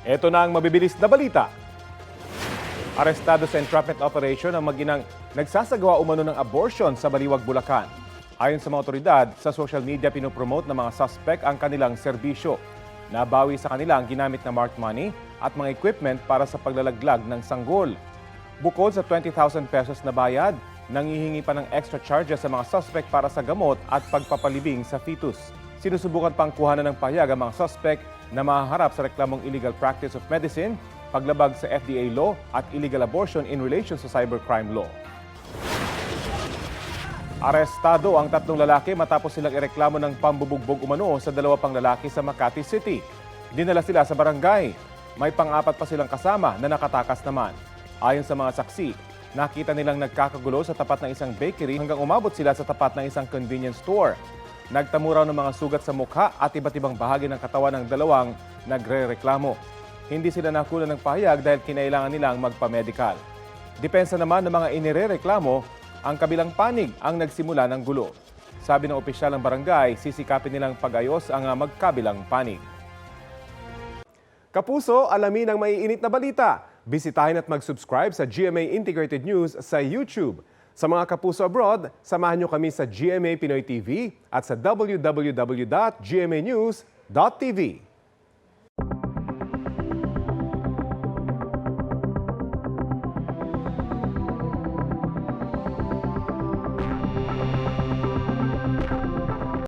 Ito na ang mabibilis na balita. Arestado sa entrapment operation ang mag-inang nagsasagawa umano ng abortion sa Baliwag, Bulacan. Ayon sa mga otoridad, sa social media pinopromote ng mga suspect ang kanilang serbisyo. Nabawi sa kanila ang ginamit na marked money at mga equipment para sa paglalaglag ng sanggol. Bukod sa 20,000 pesos na bayad, nangihingi pa ng extra charges sa mga suspect para sa gamot at pagpapalibing sa fetus. Sinusubukan pang kuhanan ng pahayag ang mga suspect na mahaharap sa reklamong illegal practice of medicine, paglabag sa FDA law at illegal abortion in relation sa cybercrime law. Arestado ang 3 lalaki matapos silang ireklamo ng pambubugbog umano sa 2 pang lalaki sa Makati City. Dinala sila sa barangay. May pang-4 pa silang kasama na nakatakas naman. Ayon sa mga saksi, nakita nilang nagkakagulo sa tapat ng isang bakery hanggang umabot sila sa tapat ng isang convenience store. Nagtamo raw ng mga sugat sa mukha at iba't ibang bahagi ng katawan ng 2 nagre-reklamo. Hindi sila nakuna ng pahayag dahil kinailangan nilang magpa-medical. Depensa naman ng mga inirereklamo, ang kabilang panig ang nagsimula ng gulo. Sabi ng opisyal ng barangay, sisikapin nilang pag-ayos ang magkabilang panig. Kapuso, alamin ang maiinit na balita. Bisitahin at mag-subscribe sa GMA Integrated News sa YouTube. Sa mga kapuso abroad, samahan niyo kami sa GMA Pinoy TV at sa www.gmanews.tv.